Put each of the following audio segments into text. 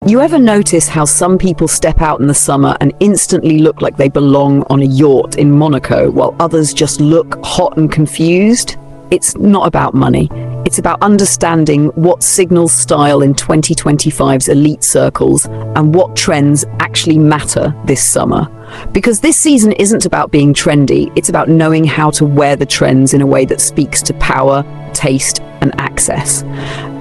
You ever notice how some people step out in the summer and instantly look like they belong on a yacht in Monaco, while others just look hot and confused? It's not about money. It's about understanding what signals style in 2025's elite circles and what trends actually matter this summer. Because this season isn't about being trendy, it's about knowing how to wear the trends in a way that speaks to power, taste, and access.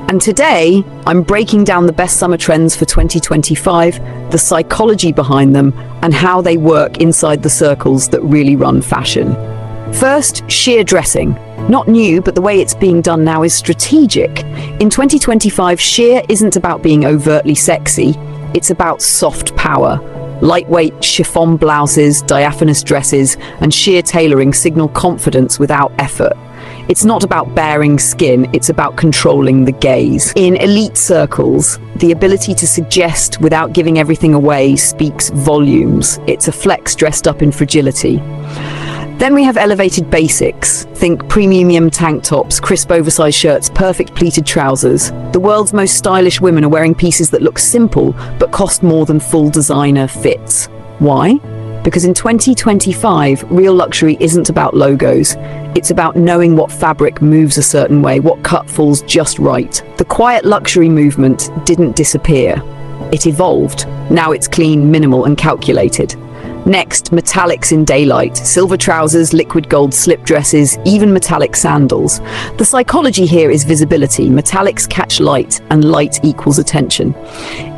And today, I'm breaking down the best summer trends for 2025, the psychology behind them, and how they work inside the circles that really run fashion. First, sheer dressing. Not new, but the way it's being done now is strategic. In 2025, sheer isn't about being overtly sexy, it's about soft power. Lightweight chiffon blouses, diaphanous dresses, and sheer tailoring signal confidence without effort. It's not about baring skin, it's about controlling the gaze. In elite circles, the ability to suggest without giving everything away speaks volumes. It's a flex dressed up in fragility. Then we have elevated basics. Think premium tank tops, crisp oversized shirts, perfect pleated trousers. The world's most stylish women are wearing pieces that look simple, but cost more than full designer fits. Why? Because in 2025, real luxury isn't about logos. It's about knowing what fabric moves a certain way, what cut falls just right. The quiet luxury movement didn't disappear. It evolved. Now it's clean, minimal, and calculated. Next, metallics in daylight, silver trousers, liquid gold slip dresses, even metallic sandals. The psychology here is visibility. Metallics catch light, and light equals attention.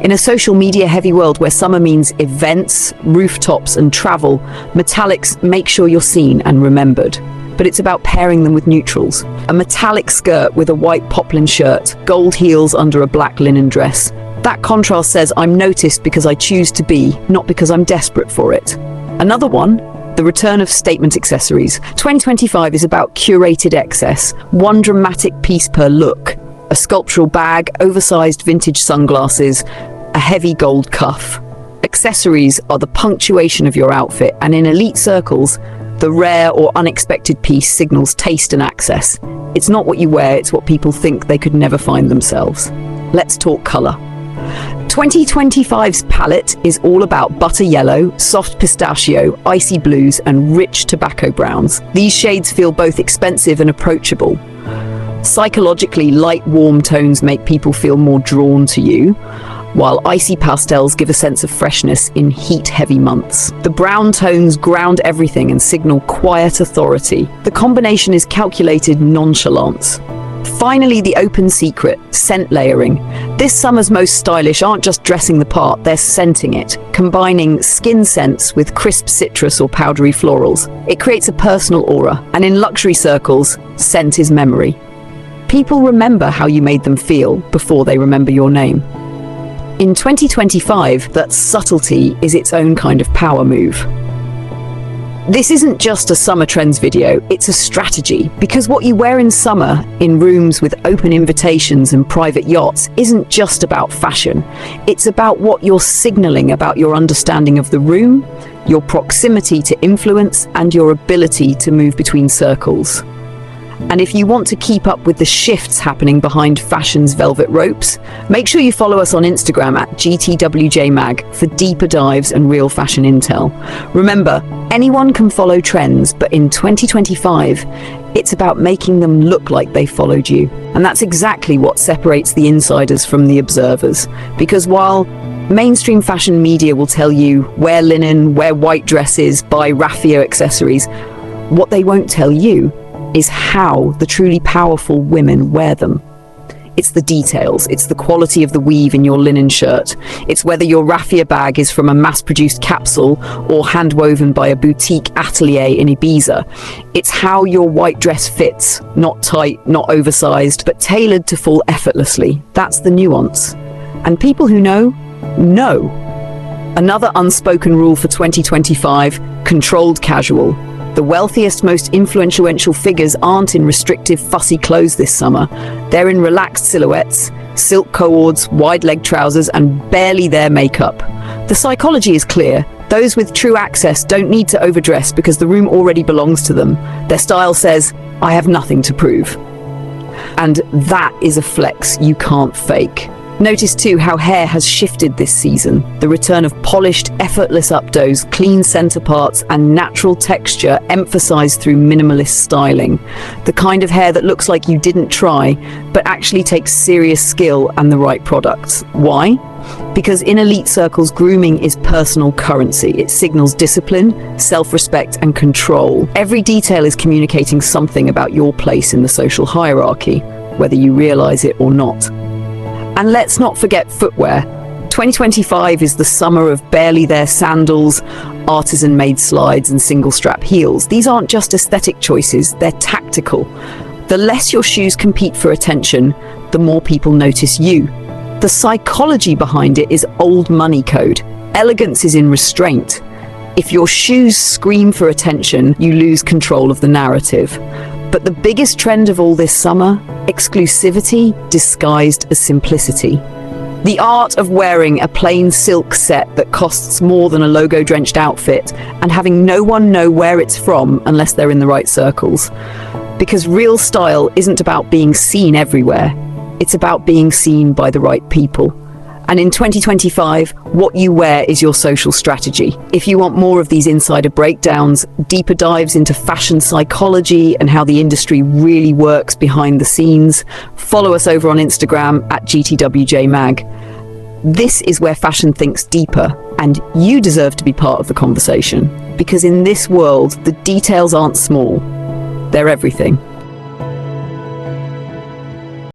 In a social media heavy world where summer means events, rooftops, and travel, metallics make sure you're seen and remembered. But it's about pairing them with neutrals. A metallic skirt with a white poplin shirt, gold heels under a black linen dress. That contrast says I'm noticed because I choose to be, not because I'm desperate for it. Another one, the return of statement accessories. 2025 is about curated excess, one dramatic piece per look. A sculptural bag, oversized vintage sunglasses, a heavy gold cuff. Accessories are the punctuation of your outfit, and in elite circles, the rare or unexpected piece signals taste and access. It's not what you wear, it's what people think they could never find themselves. Let's talk color. 2025's palette is all about butter yellow, soft pistachio, icy blues, and rich tobacco browns. These shades feel both expensive and approachable. Psychologically, light, warm tones make people feel more drawn to you, while icy pastels give a sense of freshness in heat-heavy months. The brown tones ground everything and signal quiet authority. The combination is calculated nonchalance. Finally, the open secret, scent layering. This summer's most stylish aren't just dressing the part, they're scenting it, combining skin scents with crisp citrus or powdery florals. It creates a personal aura, and in luxury circles, scent is memory. People remember how you made them feel before they remember your name. In 2025, that subtlety is its own kind of power move. This isn't just a summer trends video, it's a strategy, because what you wear in summer, in rooms with open invitations and private yachts, isn't just about fashion. It's about what you're signaling about your understanding of the room, your proximity to influence, and your ability to move between circles. And if you want to keep up with the shifts happening behind fashion's velvet ropes, make sure you follow us on Instagram at GTWJMag for deeper dives and real fashion intel. Remember, anyone can follow trends, but in 2025, it's about making them look like they followed you. And that's exactly what separates the insiders from the observers. Because while mainstream fashion media will tell you, wear linen, wear white dresses, buy raffia accessories, what they won't tell you is how the truly powerful women wear them. It's the details, it's the quality of the weave in your linen shirt, it's whether your raffia bag is from a mass-produced capsule or hand-woven by a boutique atelier in Ibiza. It's how your white dress fits, not tight, not oversized, but tailored to fall effortlessly. That's the nuance. And people who know. Another unspoken rule for 2025, controlled casual. The wealthiest, most influential figures aren't in restrictive, fussy clothes this summer. They're in relaxed silhouettes, silk cords, wide-leg trousers, and barely their makeup. The psychology is clear. Those with true access don't need to overdress because the room already belongs to them. Their style says, I have nothing to prove. And that is a flex you can't fake. Notice too how hair has shifted this season. The return of polished, effortless updos, clean center parts, and natural texture emphasized through minimalist styling. The kind of hair that looks like you didn't try, but actually takes serious skill and the right products. Why? Because in elite circles, grooming is personal currency. It signals discipline, self-respect, and control. Every detail is communicating something about your place in the social hierarchy, whether you realize it or not. And let's not forget footwear. 2025 is the summer of barely there sandals, artisan-made slides, and single-strap heels. These aren't just aesthetic choices, they're tactical. The less your shoes compete for attention, the more people notice you. The psychology behind it is old money code. Elegance is in restraint. If your shoes scream for attention, you lose control of the narrative. But the biggest trend of all this summer, exclusivity disguised as simplicity. The art of wearing a plain silk set that costs more than a logo-drenched outfit and having no one know where it's from unless they're in the right circles. Because real style isn't about being seen everywhere. It's about being seen by the right people. And in 2025, what you wear is your social strategy. If you want more of these insider breakdowns, deeper dives into fashion psychology and how the industry really works behind the scenes, follow us over on Instagram at GTWJMag. This is where fashion thinks deeper, and you deserve to be part of the conversation. Because in this world, the details aren't small, they're everything.